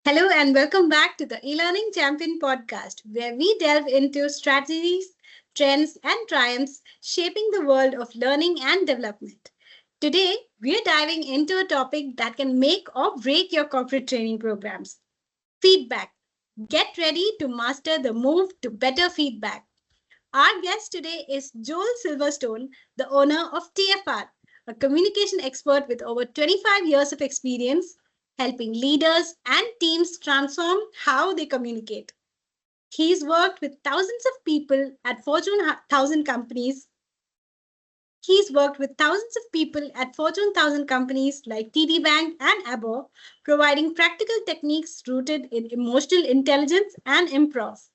Hello and welcome back to the eLearning Champion podcast, where we delve into strategies, trends, and triumphs shaping the world of learning and development. Today, we are diving into a topic that can make or break your corporate training programs: feedback. Get ready to master the move to better feedback. Our guest today is Joel Silverstone, the owner of TFR, a communication expert with over 25 years of experience helping leaders and teams transform how they communicate. He's worked with thousands of people at Fortune 1000 companies. He's worked with thousands of people at Fortune 1000 companies like TD Bank and ABBO, providing practical techniques rooted in emotional intelligence and improv.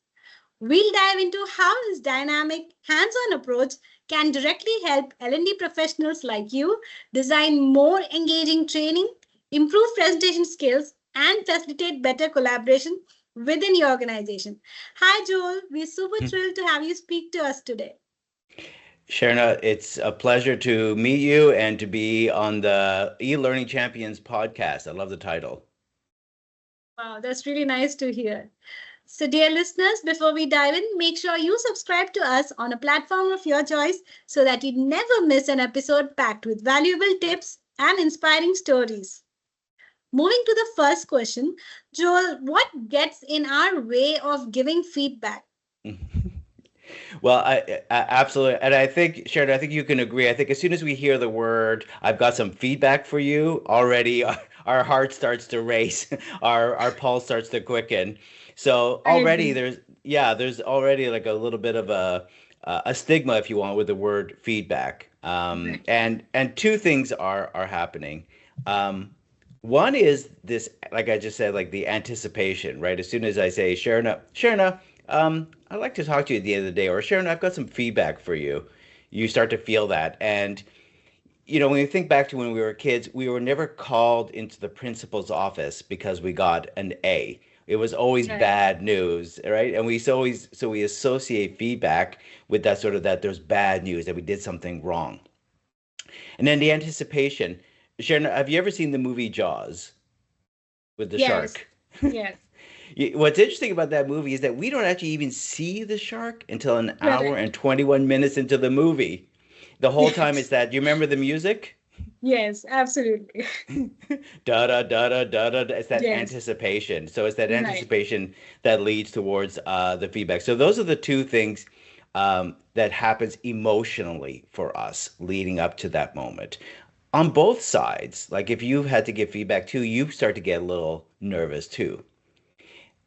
We'll dive into how his dynamic, hands on approach can directly help L&D professionals like you design more engaging training, improve presentation skills, and facilitate better collaboration within your organization. Hi, Joel. We're super thrilled to have you speak to us today. Sharna, it's a pleasure to meet you and to be on the eLearning Champions podcast. I love the title. Wow, that's really nice to hear. So, dear listeners, before we dive in, make sure you subscribe to us on a platform of your choice so that you never miss an episode packed with valuable tips and inspiring stories. Moving to the first question, Joel, what gets in our way of giving feedback? Well, I absolutely, and I think Sharon, I think you can agree. I think as soon as we hear the word, "I've got some feedback for you," already our heart starts to race, our pulse starts to quicken. So I already agree. there's already like a little bit of a stigma, if you want, with the word feedback. Right. And two things are happening. One is this, like I just said, like the anticipation, right? As soon as I say, Sharna, I'd like to talk to you at the end of the day, or Sharon, I've got some feedback for you. You start to feel that. And, when you think back to when we were kids, we were never called into the principal's office because we got an A. It was always Right. bad news, right? And so we associate feedback with that sort of that there's bad news, that we did something wrong. And then the anticipation. Sharon, have you ever seen the movie Jaws with the Yes. shark? Yes. What's interesting about that movie is that we don't actually even see the shark until an hour Correct. and 21 minutes into the movie. The whole time it's Yes. that, do you remember the music? Yes, absolutely. Da da da da da da. It's that Yes. anticipation. So it's that Right. anticipation that leads towards the feedback. So those are the two things that happens emotionally for us leading up to that moment. On both sides, like if you've had to give feedback too, you start to get a little nervous too.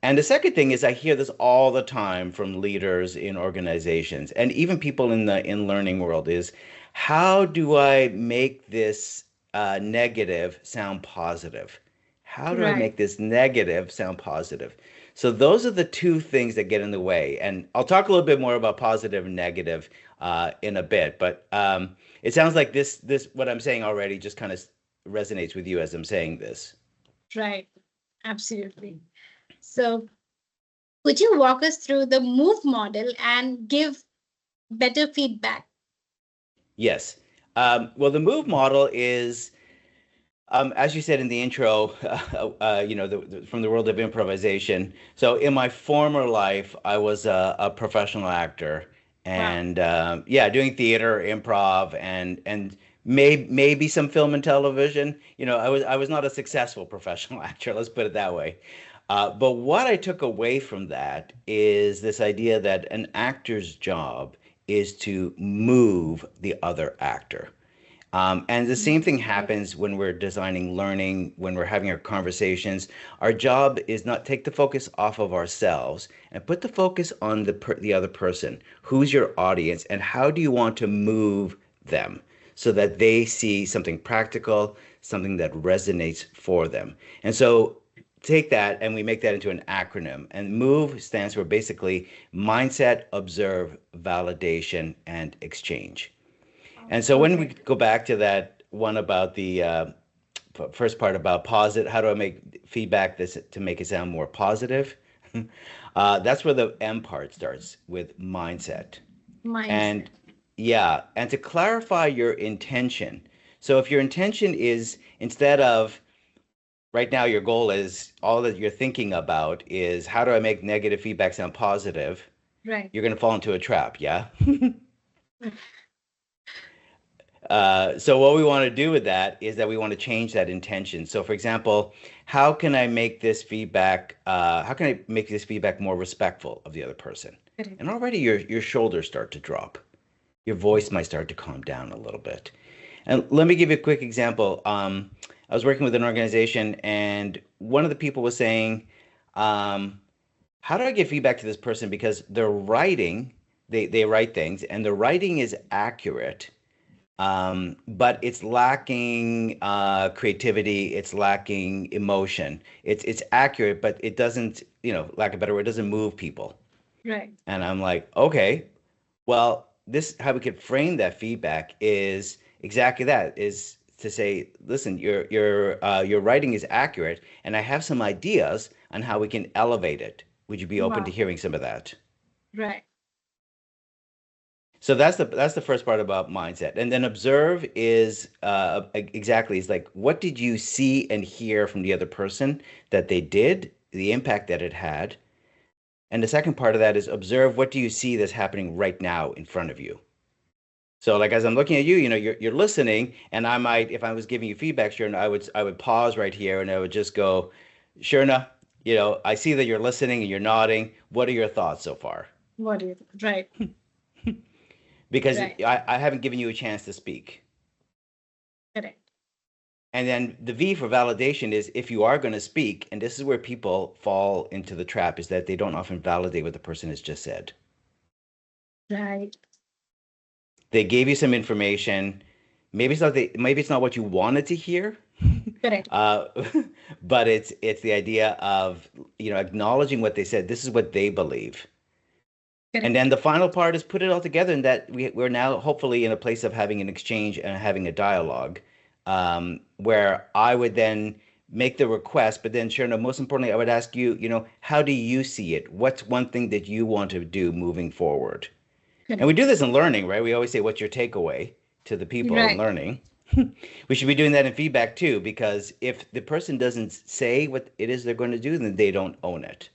And the second thing is I hear this all the time from leaders in organizations and even people in the in learning world is how do I make this negative sound positive? How do I Right. make this negative sound positive? So those are the two things that get in the way. And I'll talk a little bit more about positive and negative in a bit. But it sounds like this what I'm saying already just kind of resonates with you as I'm saying this. Right. Absolutely. So, could you walk us through the move model and give better feedback? Yes. Well, the move model is, as you said in the intro, from the world of improvisation. So, in my former life, I was a professional actor, Wow. and yeah, doing theater, improv, and maybe some film and television. I was not a successful professional actor. Let's put it that way. But what I took away from that is this idea that an actor's job is to move the other actor. And the same thing happens when we're designing learning, when we're having our conversations. Our job is not take the focus off of ourselves and put the focus on the other person. Who's your audience, and how do you want to move them so that they see something practical, something that resonates for them. And so take that and we make that into an acronym. And MOVE stands for basically mindset, observe, validation, and exchange. And so when we Okay. go back to that one about the first part about positive, how do I make feedback this to make it sound more positive? That's where the M part starts with mindset. Mindset. And yeah, and to clarify your intention. So if your intention is instead of right now your goal is all that you're thinking about is how do I make negative feedback sound positive? Right. You're going to fall into a trap, yeah? So what we want to do with that is that we want to change that intention. So for example, how can I make this feedback more respectful of the other person? Correct. And already your shoulders start to drop. Your voice might start to calm down a little bit. And let me give you a quick example. I was working with an organization, and one of the people was saying, um, "How do I give feedback to this person? Because they're writing, they write things, and the writing is accurate, but it's lacking creativity. It's lacking emotion. It's accurate, but it doesn't, lack of a better word, it doesn't move people." Right. And I'm like, okay, well, this how we could frame that feedback is exactly that, is to say, listen, your writing is accurate, and I have some ideas on how we can elevate it. Would you be open to Wow. hearing some of that? Right. So that's the first part about mindset, and then observe is exactly, is like, what did you see and hear from the other person that they did, the impact that it had, and the second part of that is observe what do you see that's happening right now in front of you. So like as I'm looking at you, you're listening, and I might, if I was giving you feedback, sure, and I would pause right here, and I would just go, Shirna, I see that you're listening and you're nodding. What are your thoughts so far? What do you think? Right. Because Right. I haven't given you a chance to speak. Correct. And then the V for validation is if you are going to speak, and this is where people fall into the trap, is that they don't often validate what the person has just said. Right. They gave you some information. Maybe it's not what you wanted to hear, Correct. uh, but it's the idea of acknowledging what they said. This is what they believe, and then Correct. the final part is put it all together, and that we're now hopefully in a place of having an exchange and having a dialogue, where I would then make the request, but then sure enough, most importantly, I would ask you, how do you see it? What's one thing that you want to do moving forward? And we Correct. do this in learning, right? We always say, what's your takeaway to the people in Right. learning? We should be doing that in feedback too, because if the person doesn't say what it is they're going to do, then they don't own it.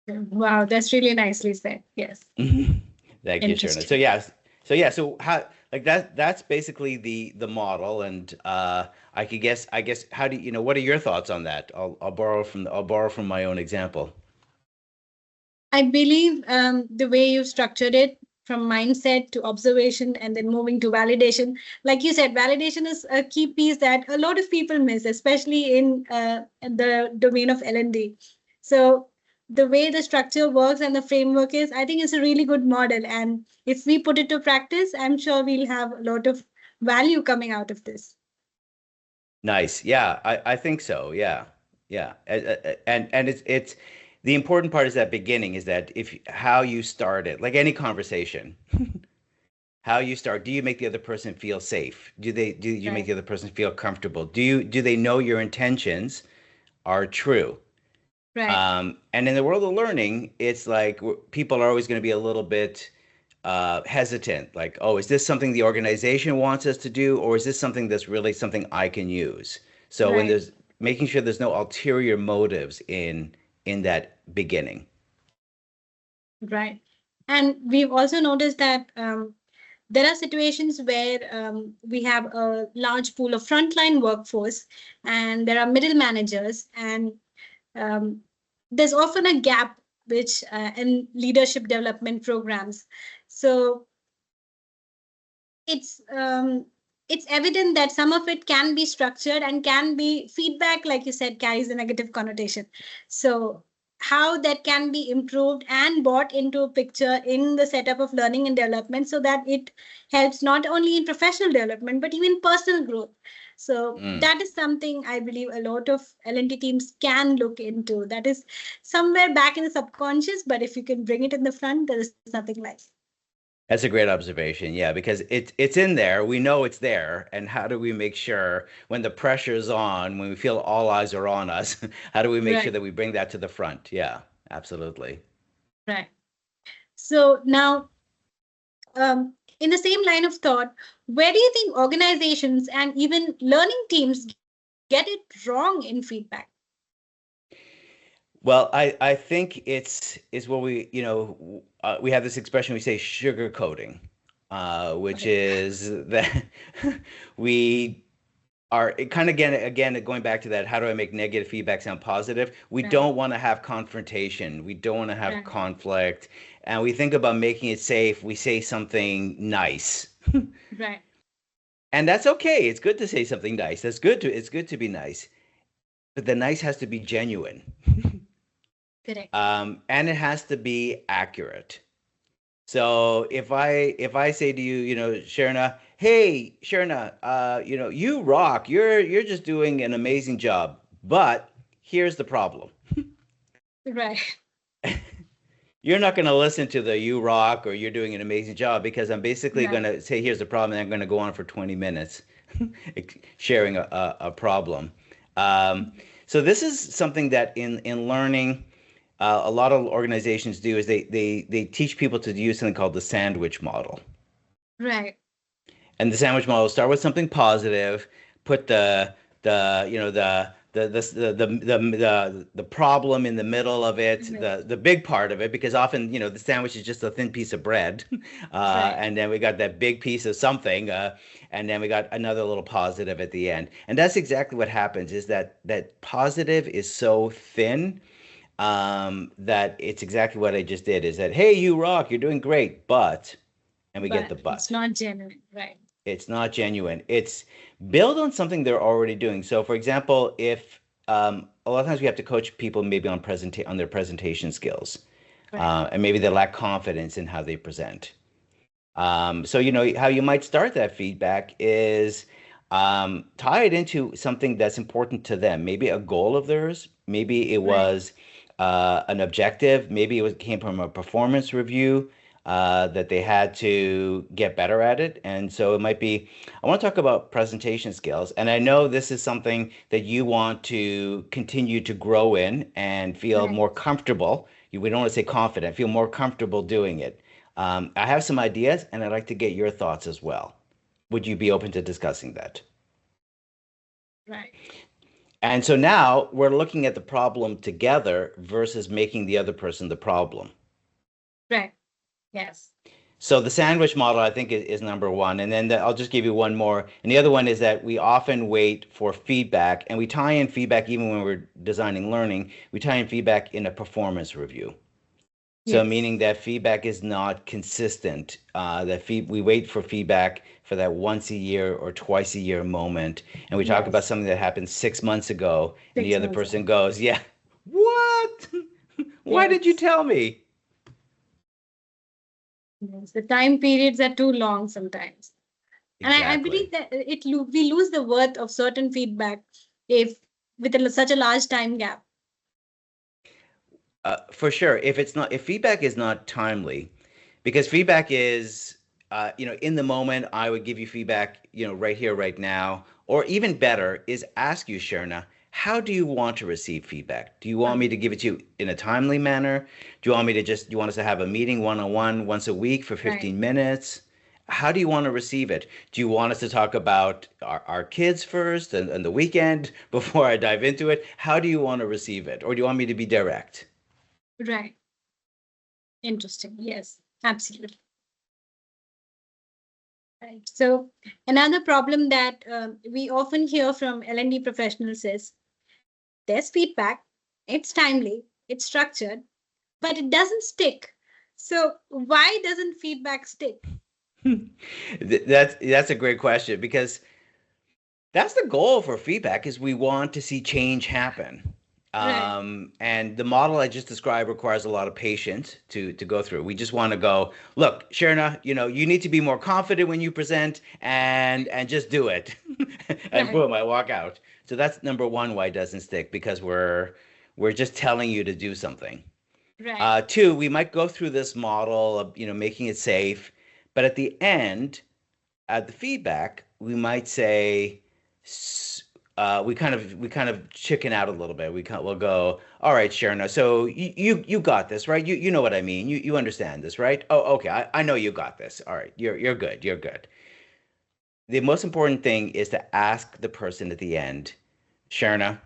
Wow, that's really nicely said. Yes. Thank you, Sharna. So Interesting. yes, so how, like that's basically the model, and I guess how do what are your thoughts on that? I'll borrow from my own example. I believe the way you structured it from mindset to observation and then moving to validation, like you said, validation is a key piece that a lot of people miss, especially in the domain of L&D. So the way the structure works and the framework is, I think it's a really good model. And if we put it to practice, I'm sure we'll have a lot of value coming out of this. Nice. Yeah, I think so. Yeah. Yeah. And it's the important part is that beginning, is that if how you start it, like any conversation, how you start, do you make the other person feel safe? Do you make Right. the other person feel comfortable? Do they know your intentions are true? Right. And in the world of learning, it's like people are always going to be a little bit hesitant, like, oh, is this something the organization wants us to do, or is this something that's really something I can use? So when Right. there's making sure there's no ulterior motives in that beginning. Right. And we've also noticed that there are situations where we have a large pool of frontline workforce and there are middle managers, and um, there's often a gap which in leadership development programs. So it's um, it's evident that some of it can be structured and can be feedback, like you said, carries a negative connotation. So how that can be improved and brought into a picture in the setup of learning and development so that it helps not only in professional development but even personal growth. So Mm. that is something I believe a lot of L&D teams can look into. That is somewhere back in the subconscious, but if you can bring it in the front, there is nothing like. That's a great observation. Yeah, because it's in there. We know it's there. And how do we make sure when the pressure's on, when we feel all eyes are on us, how do we make sure Right. that we bring that to the front? Yeah, absolutely. Right. So now, in the same line of thought, where do you think organizations and even learning teams get it wrong? get it wrong in feedback? Well, I think it's what we have this expression we say sugarcoating, which Right. is that we are kind of again going back to that, how do I make negative feedback sound positive? We Right. don't want to have confrontation. We don't want to have Right. conflict. And we think about making it safe. We say something nice. Right. And that's okay. It's good to say something nice. It's good to be nice. But the nice has to be genuine. Correct. And it has to be accurate. So if I say to you, Sharna, hey, Sharna, you rock. You're just doing an amazing job. But here's the problem. Right. You're not going to listen to the you rock or you're doing an amazing job, because I'm basically going Right. to say here's the problem, and I'm going to go on for 20 minutes sharing a problem. Um, so this is something that in learning, a lot of organizations do is they teach people to use something called the sandwich model. Right. And the sandwich model start with something positive, put the you know the problem in the middle of it, Right. the big part of it, because often the sandwich is just a thin piece of bread, Right. and then we got that big piece of something, and then we got another little positive at the end. And that's exactly what happens, is that positive is so thin, that it's exactly what I just did, is that, hey, you rock, you're doing great, but, and we get But the it's but. not genuine. Right. It's not genuine. It's build on something they're already doing. So, for example, if a lot of times we have to coach people maybe on their presentation skills, Right. and maybe they lack confidence in how they present. So, how you might start that feedback is tie it into something that's important to them. Maybe a goal of theirs. Maybe it Right. was an objective. Maybe came from a performance review, that they had to get better at it. And so it might be, I want to talk about presentation skills. And I know this is something that you want to continue to grow in and feel Right. more comfortable. We don't want to say confident, feel more comfortable doing it. I have some ideas, and I'd like to get your thoughts as well. Would you be open to discussing that? Right. And so now we're looking at the problem together versus making the other person the problem. Right. Yes. So the sandwich model, I think, is number one. And then I'll just give you one more. And the other one is that we often wait for feedback, and we tie in feedback even when we're designing learning. We tie in feedback in a performance review. So Yes. meaning that feedback is not consistent. We wait for feedback for that once a year or twice a year moment, and we talk about Yes. something that happened 6 months ago, and the 6 other months person ago. goes, "Yeah, what? Why did you Yes. tell me?" Yes. The time periods are too long sometimes. And I believe Exactly. that we lose the worth of certain feedback if with such a large time gap. For sure. If feedback is not timely, because feedback is, in the moment, I would give you feedback, right here, right now, or even better is ask you, Sharna, how do you want to receive feedback? Do you want me Right. to give it to you in a timely manner? Do you want us to have a meeting one on one once a week for Right. 15 minutes? How do you want to receive it? Do you want us to talk about our kids first and the weekend before I dive into it? How do you want to receive it? Or do you want me to be direct? Right. Interesting. Yes. Absolutely. Right. So another problem that we often hear from L&D professionals is there's feedback, it's timely, it's structured, but it doesn't stick. So why doesn't feedback stick? That's a great question, because that's the goal for feedback, is we want to see change happen. Right. And the model I just described requires a lot of patience to go through. We just want to go, look, Sharna, you need to be more confident when you present, and just do it. And Right. boom, I walk out. So that's number one, why it doesn't stick, because we're just telling you to do something. Right. Two, we might go through this model of making it safe, but at the end, at the feedback, we might say, we kind of chicken out a little bit. We'll go, all right, Sharon. So you got this, right? You know what I mean. You understand this, right? Oh, okay. I know you got this. All right, you're good. You're good. The most important thing is to ask the person at the end, Sharna,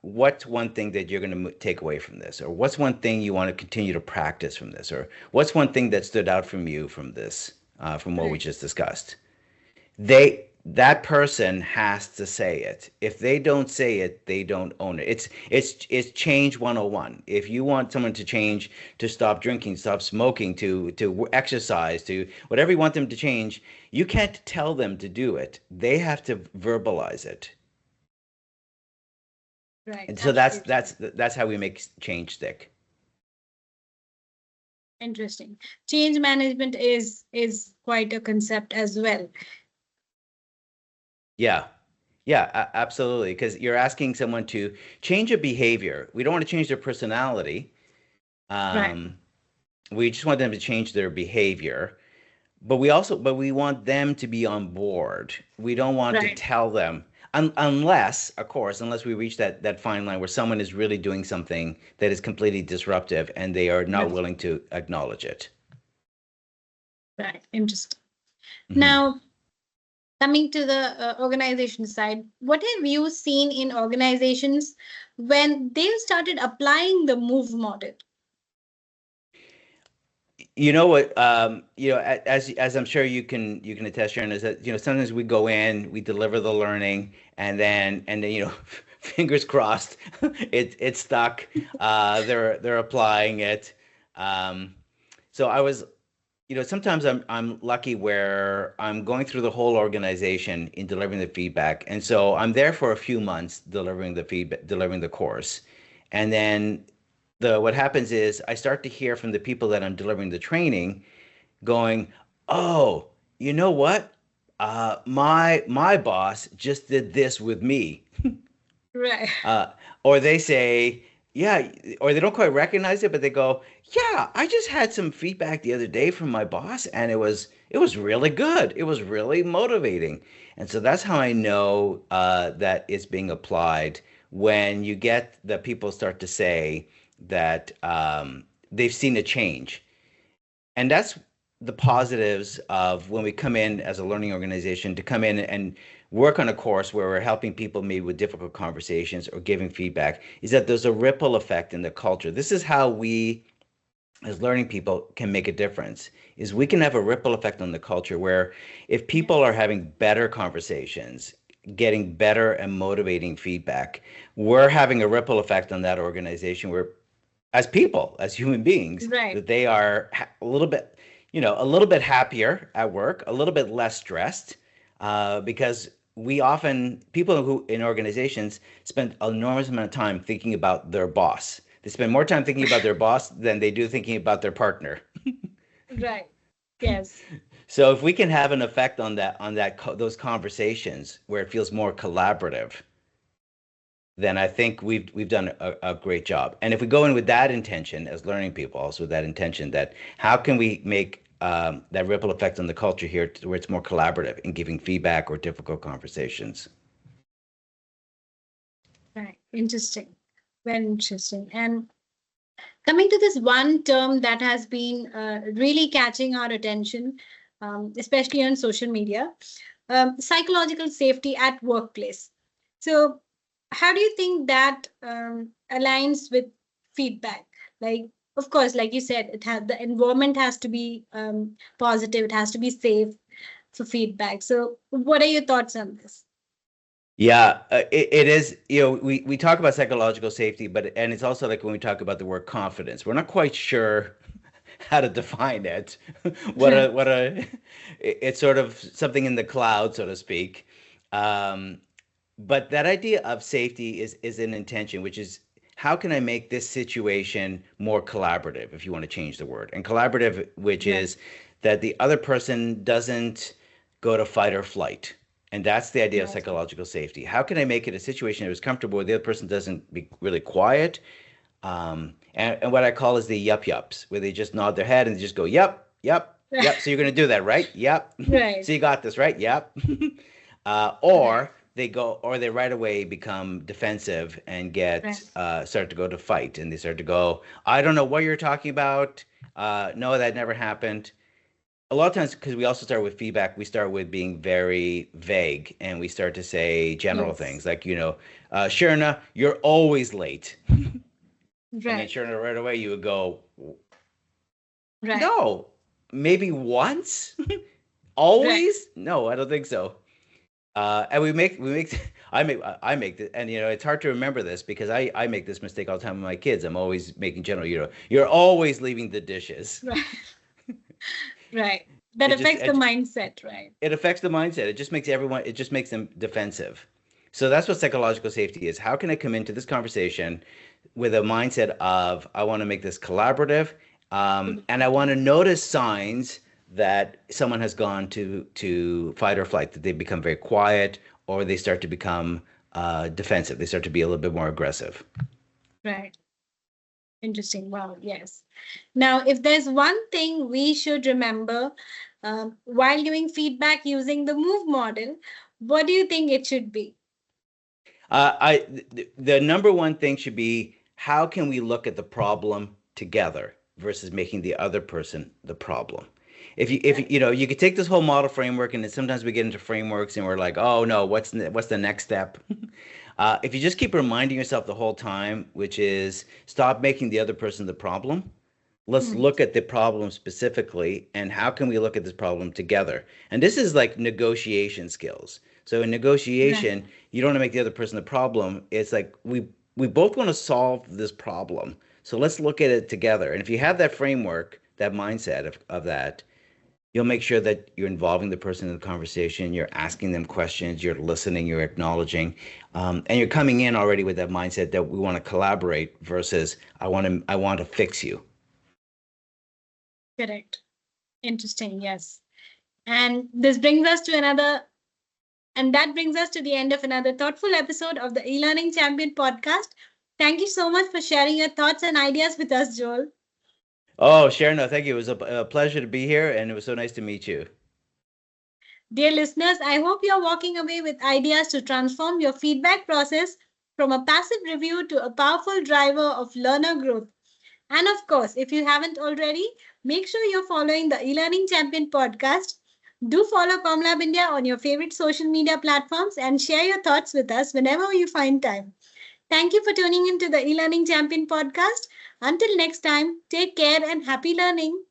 what's one thing that you're going to take away from this, or what's one thing you want to continue to practice from this, or what's one thing that stood out from you from this, from what we Right. just discussed? That person has to say it. If they don't say it, they don't own it. It's change 101. If you want someone to change, to stop drinking, stop smoking, to exercise, to whatever you want them to change, you can't tell them to do it. They have to verbalize it. Right. And so Absolutely. that's how we make change stick. Interesting. Change management is quite a concept as well. Yeah. Yeah, absolutely. Because you're asking someone to change a behavior. We don't want to change their personality. Right. Um, we just want them to change their behavior. But we want them to be on board. We don't want to Right. tell them unless, of course, unless we reach that fine line where someone is really doing something that is completely disruptive and they are not Right. willing to acknowledge it. Right. Interesting. Hmm. Now, coming to the organization side, what have you seen in organizations when they've started applying the move model? You know what? As I'm sure you can attest, Sharon, is that sometimes we go in, we deliver the learning, and then fingers crossed, it's stuck. They're applying it. Um, so I was, sometimes I'm lucky where I'm going through the whole organization in delivering the feedback, and so I'm there for a few months delivering the feedback, delivering the course, and then the what happens is I start to hear from the people that I'm delivering the training going, "Oh, you know what? My boss just did this with me." Right. Uh, or they say, yeah, or they don't quite recognize it, but they go, "Yeah, I just had some feedback the other day from my boss, and it was really good. It was really motivating." And so that's how I know that it's being applied when you get the people start to say that they've seen a change. And that's the positives of when we come in as a learning organization to come in and work on a course where we're helping people maybe with difficult conversations or giving feedback, is that there's a ripple effect in the culture. This is how we as learning people can make a difference, is we can have a ripple effect on the culture where if people are Yes. having better conversations, getting better and motivating feedback, we're having a ripple effect on that organization where as people, as human beings, Right. that they are a little bit, a little bit happier at work, a little bit less stressed, because we often, people who in organizations spend an enormous amount of time thinking about their boss. They spend more time thinking about their boss than they do thinking about their partner. Right. Yes. So if we can have an effect on those conversations where it feels more collaborative, then I think we've done a great job. And if we go in with that intention as learning people, also with that intention that how can we make that ripple effect on the culture here where it's more collaborative in giving feedback or difficult conversations. Right. Interesting. Very interesting. And coming to this one term that has been really catching our attention, especially on social media, psychological safety at workplace. So, how do you think that aligns with feedback? Like, of course, like you said, the environment has to be positive. It has to be safe for feedback. So, what are your thoughts on this? Yeah, it is. We talk about psychological safety, but and it's also like when we talk about the word confidence, we're not quite sure how to define it. It's sort of something in the cloud, so to speak. Um, but that idea of safety is an intention, which is how can I make this situation more collaborative, if you want to change the word, and collaborative, which Right. is that the other person doesn't go to fight or flight. And that's the idea of Right. psychological safety. How can I make it a situation that is comfortable where the other person doesn't be really quiet? And what I call is the yup yups, where they just nod their head and they just go, yup, yup, yup. So you're going to do that, right? Yup. Right. So you got this, right? Yup. Right. Or they right away become defensive and get Right. start to go to fight, and they start to go, I don't know what you're talking about. No, that never happened. a lot of times, because we also start with feedback, we start with being very vague and we start to say general Yes. things like, Sharna, you're always late. And then Right. Sharna, right away, you would go, Right. no, maybe once, Right. always. No, I don't think so. And we make I make this, and it's hard to remember this because I make this mistake all the time with my kids. I'm always making general, you're always leaving the dishes. Right. Right. That It just affects the it, mindset, right? it affects the mindset. It just makes them defensive. So that's what psychological safety is. How can I come into this conversation with a mindset of I want to make this collaborative, and I want to notice signs that someone has gone to fight or flight, that they become very quiet or they start to become defensive. They start to be a little bit more aggressive. Right. Interesting. Wow. Yes. Now, if there's one thing we should remember while giving feedback using the move model, what do you think it should be? The number one thing should be how can we look at the problem together versus making the other person the problem. If you could take this whole model framework, and then sometimes we get into frameworks and we're like, oh no, what's the next step? If you just keep reminding yourself the whole time, which is stop making the other person the problem, let's Hmm. look at the problem specifically and how can we look at this problem together. And this is like negotiation skills. So in Right. negotiation, you don't want to make the other person the problem. It's like we both want to solve this problem, so let's look at it together. And if you have that framework, that mindset of that, you'll make sure that you're involving the person in the conversation, you're asking them questions, you're listening, you're acknowledging, and you're coming in already with that mindset that we want to collaborate versus I want to fix you. Correct. Interesting. Yes. And that brings us to the end of another thoughtful episode of the eLearning Champion podcast. Thank you so much for sharing your thoughts and ideas with us, Joel. Oh, Sharon, no, thank you. It was a pleasure to be here, and it was so nice to meet you. Dear listeners, I hope you're walking away with ideas to transform your feedback process from a passive review to a powerful driver of learner growth. And of course, if you haven't already, make sure you're following the eLearning Champion podcast. Do follow ComLab India on your favorite social media platforms and share your thoughts with us whenever you find time. Thank you for tuning into the eLearning Champion podcast. Until next time, take care and happy learning.